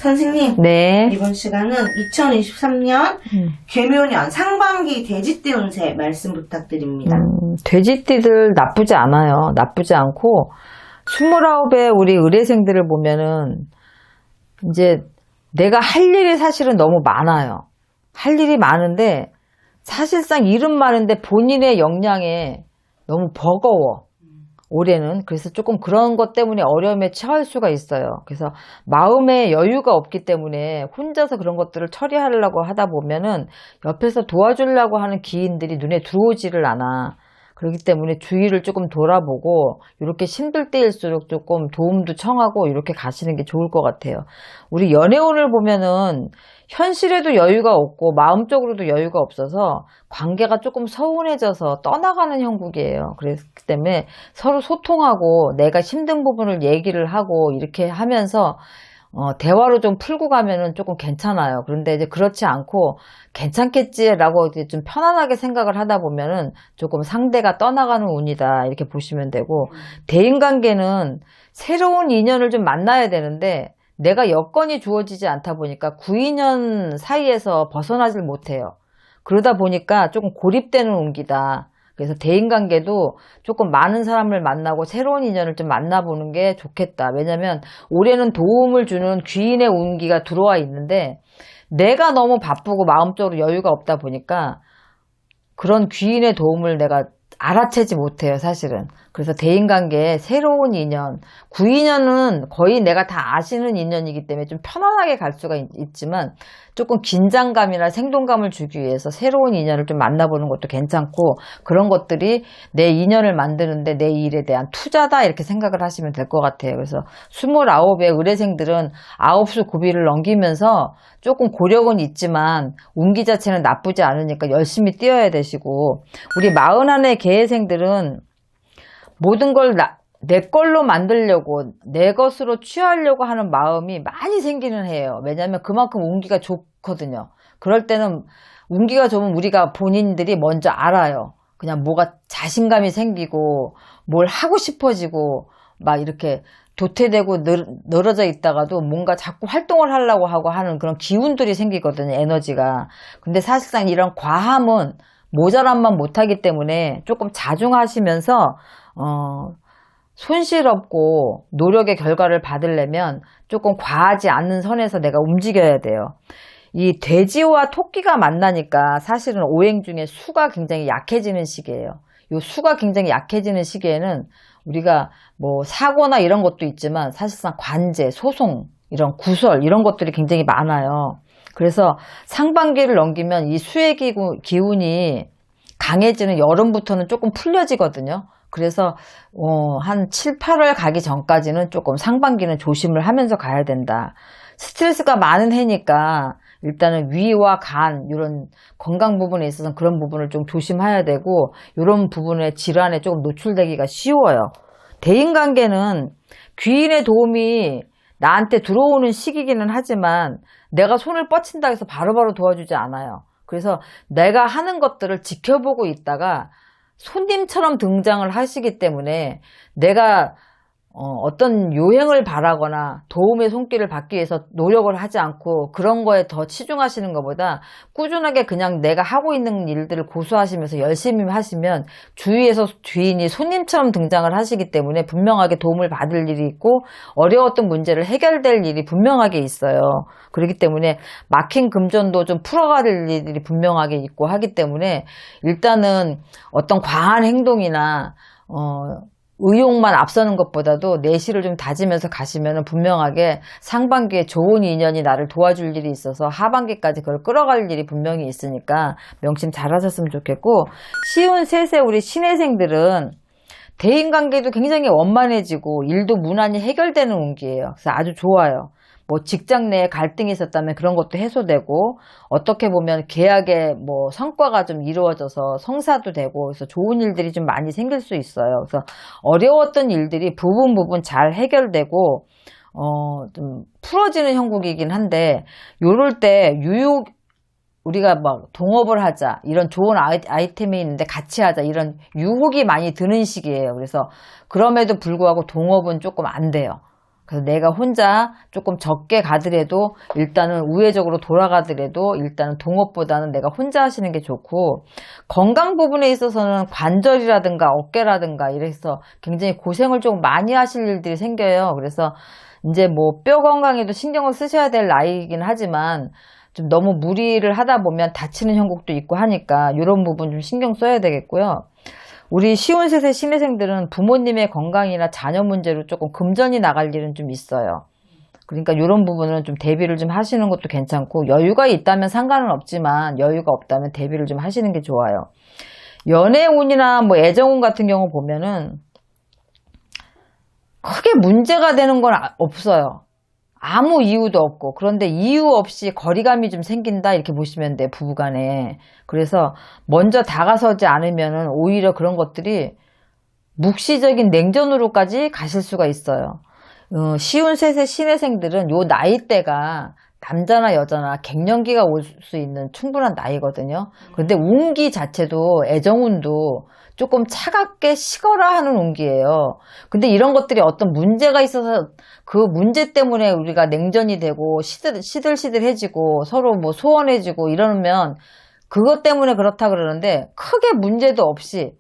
선생님, 네. 이번 시간은 2023년 개묘년 상반기 돼지띠 운세 말씀 부탁드립니다. 돼지띠들 나쁘지 않아요. 나쁘지 않고 29의 우리 의뢰생들을 보면은 이제 내가 할 일이 사실은 너무 많아요. 할 일이 많은데 사실상 일은 많은데 본인의 역량에 너무 버거워. 올해는. 그래서 조금 그런 것 때문에 어려움에 처할 수가 있어요. 그래서 마음에 여유가 없기 때문에 혼자서 그런 것들을 처리하려고 하다 보면은 옆에서 도와주려고 하는 기인들이 눈에 들어오지를 않아. 그렇기 때문에 주위를 조금 돌아보고 이렇게 힘들 때일수록 조금 도움도 청하고 이렇게 가시는 게 좋을 것 같아요. 우리 연애운을 보면은 현실에도 여유가 없고 마음적으로도 여유가 없어서 관계가 조금 서운해져서 떠나가는 형국이에요. 그렇기 때문에 서로 소통하고 내가 힘든 부분을 얘기를 하고 이렇게 하면서 대화로 좀 풀고 가면은 조금 괜찮아요. 그런데 이제 그렇지 않고 괜찮겠지라고 이제 좀 편안하게 생각을 하다 보면은 조금 상대가 떠나가는 운이다 이렇게 보시면 되고, 대인관계는 새로운 인연을 좀 만나야 되는데 내가 여건이 주어지지 않다 보니까 구인연 사이에서 벗어나질 못해요. 그러다 보니까 조금 고립되는 운기다. 그래서 대인관계도 조금 많은 사람을 만나고 새로운 인연을 좀 만나보는 게 좋겠다. 왜냐면 올해는 도움을 주는 귀인의 운기가 들어와 있는데 내가 너무 바쁘고 마음적으로 여유가 없다 보니까 그런 귀인의 도움을 내가 알아채지 못해요, 사실은. 그래서 대인관계에 새로운 인연, 구인연은 거의 내가 다 아시는 인연이기 때문에 좀 편안하게 갈 수가 있지만 조금 긴장감이나 생동감을 주기 위해서 새로운 인연을 좀 만나보는 것도 괜찮고, 그런 것들이 내 인연을 만드는데 내 일에 대한 투자다 이렇게 생각을 하시면 될 것 같아요. 그래서 29의 의뢰생들은 9수 고비를 넘기면서 조금 고력은 있지만 운기 자체는 나쁘지 않으니까 열심히 뛰어야 되시고, 우리 41의 계생들은 모든 걸 내 걸로 만들려고 내 것으로 취하려고 하는 마음이 많이 생기는 해요. 왜냐하면 그만큼 운기가 좋거든요. 그럴 때는 운기가 좋으면 우리가 본인들이 먼저 알아요. 그냥 뭐가 자신감이 생기고 뭘 하고 싶어지고 막 이렇게 도태되고 늘어져 있다가도 뭔가 자꾸 활동을 하려고 하고 하는 그런 기운들이 생기거든요. 에너지가. 근데 사실상 이런 과함은 모자람만 못하기 때문에 조금 자중하시면서 손실 없고 노력의 결과를 받으려면 조금 과하지 않는 선에서 내가 움직여야 돼요. 이 돼지와 토끼가 만나니까 사실은 오행 중에 수가 굉장히 약해지는 시기예요. 이 수가 굉장히 약해지는 시기에는 우리가 뭐 사고나 이런 것도 있지만 사실상 관제, 소송, 이런 구설 이런 것들이 굉장히 많아요. 그래서 상반기를 넘기면 이 수의 기운이 강해지는 여름부터는 조금 풀려지거든요. 그래서 한 7, 8월 가기 전까지는 조금 상반기는 조심을 하면서 가야 된다. 스트레스가 많은 해니까 일단은 위와 간 이런 건강 부분에 있어서는 그런 부분을 좀 조심해야 되고, 이런 부분의 질환에 조금 노출되기가 쉬워요. 대인관계는 귀인의 도움이 나한테 들어오는 시기기는 하지만 내가 손을 뻗친다 해서 바로바로 도와주지 않아요. 그래서 내가 하는 것들을 지켜보고 있다가 손님처럼 등장을 하시기 때문에 내가 어떤 요행을 바라거나 도움의 손길을 받기 위해서 노력을 하지 않고 그런 거에 더 치중하시는 것보다 꾸준하게 그냥 내가 하고 있는 일들을 고수하시면서 열심히 하시면 주위에서 주인이 손님처럼 등장을 하시기 때문에 분명하게 도움을 받을 일이 있고 어려웠던 문제를 해결될 일이 분명하게 있어요. 그렇기 때문에 막힌 금전도 좀 풀어갈 일이 분명하게 있고 하기 때문에 일단은 어떤 과한 행동이나 의욕만 앞서는 것보다도 내실을 좀 다지면서 가시면 분명하게 상반기에 좋은 인연이 나를 도와줄 일이 있어서 하반기까지 그걸 끌어갈 일이 분명히 있으니까 명심 잘 하셨으면 좋겠고, 쉬운 셋의 우리 신혜생들은 대인관계도 굉장히 원만해지고 일도 무난히 해결되는 운기예요. 그래서 아주 좋아요. 뭐 직장 내에 갈등이 있었다면 그런 것도 해소되고, 어떻게 보면 계약의 뭐 성과가 좀 이루어져서 성사도 되고, 그래서 좋은 일들이 좀 많이 생길 수 있어요. 그래서 어려웠던 일들이 부분 잘 해결되고 좀 풀어지는 형국이긴 한데, 요럴 때 유혹, 우리가 막 동업을 하자, 이런 좋은 아이템이 있는데 같이 하자, 이런 유혹이 많이 드는 시기예요. 그래서 그럼에도 불구하고 동업은 조금 안 돼요. 그래서 내가 혼자 조금 적게 가더라도 일단은 우회적으로 돌아가더라도 일단은 동업보다는 내가 혼자 하시는 게 좋고, 건강 부분에 있어서는 관절이라든가 어깨라든가 이래서 굉장히 고생을 좀 많이 하실 일들이 생겨요. 그래서 이제 뭐 뼈 건강에도 신경을 쓰셔야 될 나이이긴 하지만 좀 너무 무리를 하다 보면 다치는 형국도 있고 하니까 이런 부분 좀 신경 써야 되겠고요. 우리 쉬운 셋의 신혜생들은 부모님의 건강이나 자녀 문제로 조금 금전이 나갈 일은 좀 있어요. 그러니까 이런 부분은 좀 대비를 좀 하시는 것도 괜찮고, 여유가 있다면 상관은 없지만 여유가 없다면 대비를 좀 하시는 게 좋아요. 연애운이나 뭐 애정운 같은 경우 보면은 크게 문제가 되는 건 없어요. 아무 이유도 없고. 그런데 이유 없이 거리감이 좀 생긴다 이렇게 보시면 돼요, 부부간에. 그래서 먼저 다가서지 않으면은 오히려 그런 것들이 묵시적인 냉전으로까지 가실 수가 있어요. 쉬운 셋의 신혜생들은 요 나이대가 남자나 여자나 갱년기가 올 수 있는 충분한 나이거든요. 그런데 운기 자체도 애정운도 조금 차갑게 식어라 하는 운기예요. 근데 이런 것들이 어떤 문제가 있어서 그 문제 때문에 우리가 냉전이 되고 시들시들해지고 서로 뭐 소원해지고 이러면 그것 때문에 그렇다 그러는데, 크게 문제도 없이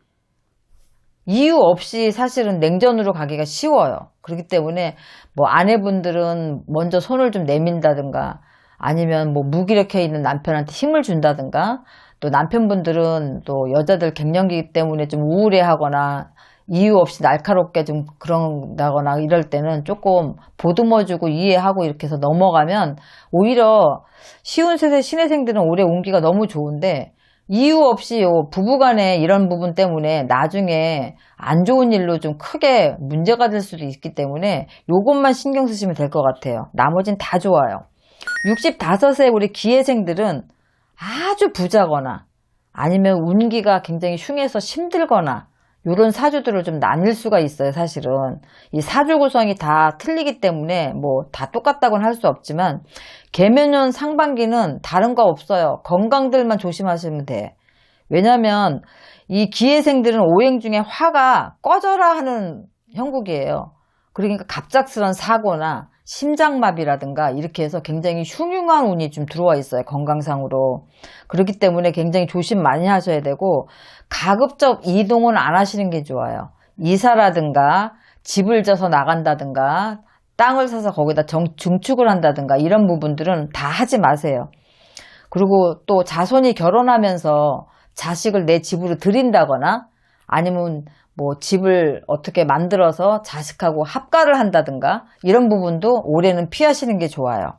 이유 없이 사실은 냉전으로 가기가 쉬워요. 그렇기 때문에 뭐 아내분들은 먼저 손을 좀 내민다든가 아니면 뭐 무기력해 있는 남편한테 힘을 준다든가, 또 남편분들은 또 여자들 갱년기 때문에 좀 우울해하거나 이유 없이 날카롭게 좀 그런다거나 이럴 때는 조금 보듬어주고 이해하고 이렇게 해서 넘어가면 오히려 쉬운 셋의 신혜생들은 올해 운기가 너무 좋은데, 이유 없이 요 부부간에 이런 부분 때문에 나중에 안 좋은 일로 좀 크게 문제가 될 수도 있기 때문에 요것만 신경 쓰시면 될 것 같아요. 나머진 다 좋아요. 65세 우리 기회생들은 아주 부자거나 아니면 운기가 굉장히 흉해서 힘들거나 이런 사주들을 좀 나뉠 수가 있어요. 사실은 이 사주 구성이 다 틀리기 때문에 뭐 다 똑같다고는 할 수 없지만, 개묘년 상반기는 다른 거 없어요. 건강들만 조심하시면 돼. 왜냐면 이 기회생들은 오행 중에 화가 꺼져라 하는 형국이에요. 그러니까 갑작스런 사고나 심장마비라든가 이렇게 해서 굉장히 흉흉한 운이 좀 들어와 있어요, 건강상으로. 그렇기 때문에 굉장히 조심 많이 하셔야 되고, 가급적 이동은 안 하시는 게 좋아요. 이사라든가 집을 져서 나간다든가 땅을 사서 거기다 증축을 한다든가 이런 부분들은 다 하지 마세요. 그리고 또 자손이 결혼하면서 자식을 내 집으로 들인다거나 아니면 뭐 집을 어떻게 만들어서 자식하고 합가를 한다든가 이런 부분도 올해는 피하시는 게 좋아요.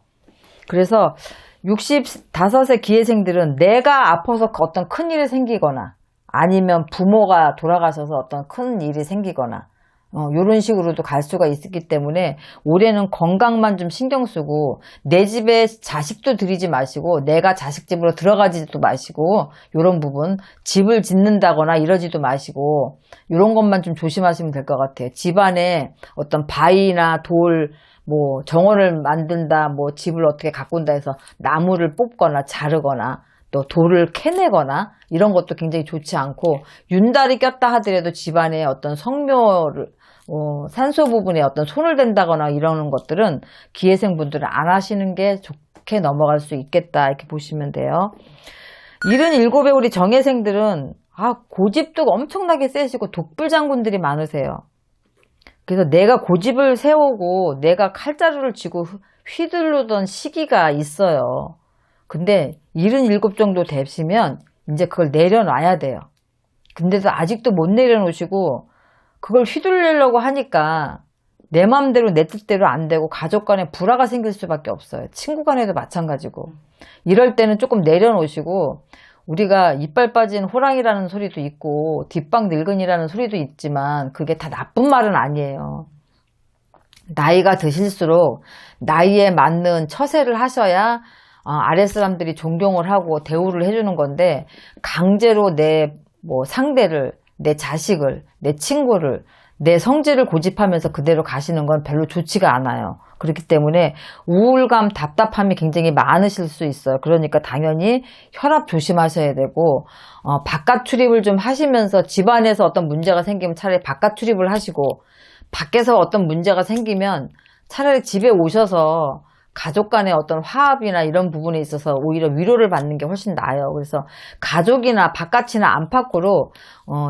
그래서 65세 기회생들은 내가 아파서 어떤 큰일이 생기거나 아니면 부모가 돌아가셔서 어떤 큰 일이 생기거나 이런 식으로도 갈 수가 있기 때문에 올해는 건강만 좀 신경 쓰고, 내 집에 자식도 들이지 마시고 내가 자식 집으로 들어가지도 마시고, 이런 부분 집을 짓는다거나 이러지도 마시고 이런 것만 좀 조심하시면 될 것 같아요. 집안에 어떤 바위나 돌, 뭐 정원을 만든다, 뭐 집을 어떻게 가꾼다 해서 나무를 뽑거나 자르거나 또 돌을 캐내거나 이런 것도 굉장히 좋지 않고, 윤달이 꼈다 하더라도 집안에 어떤 성묘를 산소 부분에 어떤 손을 댄다거나 이러는 것들은 기회생분들은 안 하시는 게 좋게 넘어갈 수 있겠다 이렇게 보시면 돼요. 77의 우리 정예생들은 고집도 엄청나게 세시고 독불장군들이 많으세요. 그래서 내가 고집을 세우고 내가 칼자루를 쥐고 휘두르던 시기가 있어요. 근데 77 정도 되시면 이제 그걸 내려놔야 돼요. 근데도 아직도 못 내려놓으시고 그걸 휘둘리려고 하니까 내 마음대로 내 뜻대로 안 되고 가족 간에 불화가 생길 수밖에 없어요. 친구 간에도 마찬가지고. 이럴 때는 조금 내려놓으시고, 우리가 이빨 빠진 호랑이라는 소리도 있고 뒷방 늙은이라는 소리도 있지만 그게 다 나쁜 말은 아니에요. 나이가 드실수록 나이에 맞는 처세를 하셔야 아랫사람들이 존경을 하고 대우를 해주는 건데, 강제로 내 상대를, 내 자식을, 내 친구를, 내 성질을 고집하면서 그대로 가시는 건 별로 좋지가 않아요. 그렇기 때문에 우울감, 답답함이 굉장히 많으실 수 있어요. 그러니까 당연히 혈압 조심하셔야 되고, 바깥 출입을 좀 하시면서 집안에서 어떤 문제가 생기면 차라리 바깥 출입을 하시고, 밖에서 어떤 문제가 생기면 차라리 집에 오셔서 가족 간의 어떤 화합이나 이런 부분에 있어서 오히려 위로를 받는 게 훨씬 나아요. 그래서 가족이나 바깥이나 안팎으로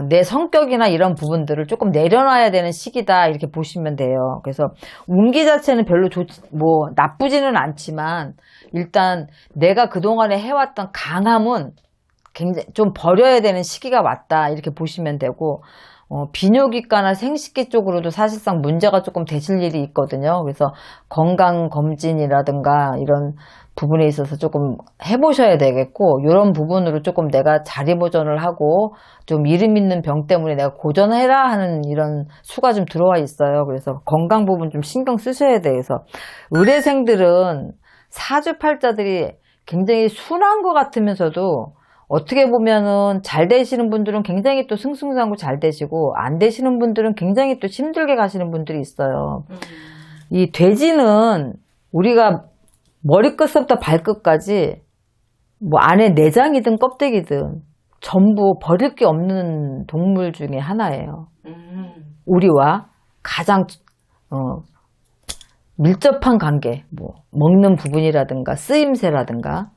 내 성격이나 이런 부분들을 조금 내려놔야 되는 시기다 이렇게 보시면 돼요. 그래서 운기 자체는 별로 나쁘지는 않지만 일단 내가 그동안에 해왔던 강함은 굉장히 좀 버려야 되는 시기가 왔다 이렇게 보시면 되고 비뇨기과나 생식기 쪽으로도 사실상 문제가 조금 되실 일이 있거든요. 그래서 건강검진이라든가 이런 부분에 있어서 조금 해보셔야 되겠고, 이런 부분으로 조금 내가 자리보전을 하고 좀 이름 있는 병 때문에 내가 고전해라 하는 이런 수가 좀 들어와 있어요. 그래서 건강 부분 좀 신경 쓰셔야 돼서 의뢰생들은 사주팔자들이 굉장히 순한 것 같으면서도 어떻게 보면은 잘 되시는 분들은 굉장히 또 승승장구 잘 되시고 안 되시는 분들은 굉장히 또 힘들게 가시는 분들이 있어요. 이 돼지는 우리가 머리끝부터 발끝까지 뭐 안에 내장이든 껍데기든 전부 버릴 게 없는 동물 중에 하나예요. 우리와 가장 밀접한 관계, 뭐 먹는 부분이라든가 쓰임새라든가.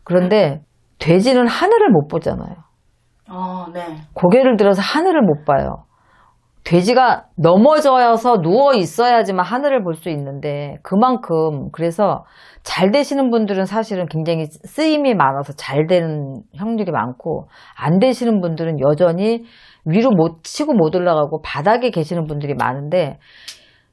그런데 돼지는 하늘을 못 보잖아요. 네. 고개를 들어서 하늘을 못 봐요. 돼지가 넘어져서 누워 있어야지만 하늘을 볼 수 있는데 그만큼 그래서 잘 되시는 분들은 사실은 굉장히 쓰임이 많아서 잘 되는 확률이 많고 안 되시는 분들은 여전히 위로 못 치고 못 올라가고 바닥에 계시는 분들이 많은데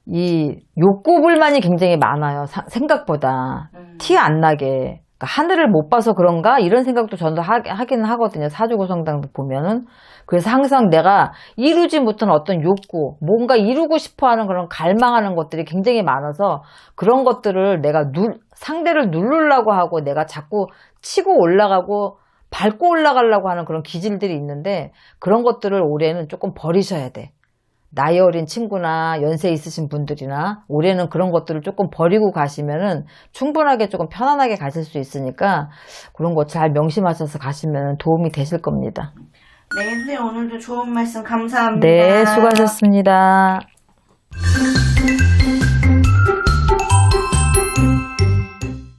이 욕구불만이 굉장히 많아요. 생각보다 티 안 나게. 그러니까 하늘을 못 봐서 그런가? 이런 생각도 저도 하긴 하거든요. 사주구성당 보면은. 그래서 항상 내가 이루지 못한 어떤 욕구, 뭔가 이루고 싶어 하는 그런 갈망하는 것들이 굉장히 많아서 그런 것들을 내가 상대를 누르려고 하고 내가 자꾸 치고 올라가고 밟고 올라가려고 하는 그런 기질들이 있는데 그런 것들을 올해는 조금 버리셔야 돼. 나이 어린 친구나 연세 있으신 분들이나 올해는 그런 것들을 조금 버리고 가시면은 충분하게 조금 편안하게 가실 수 있으니까 그런 거 잘 명심하셔서 가시면 도움이 되실 겁니다. 네, 선생님 오늘도 좋은 말씀 감사합니다. 네, 수고하셨습니다.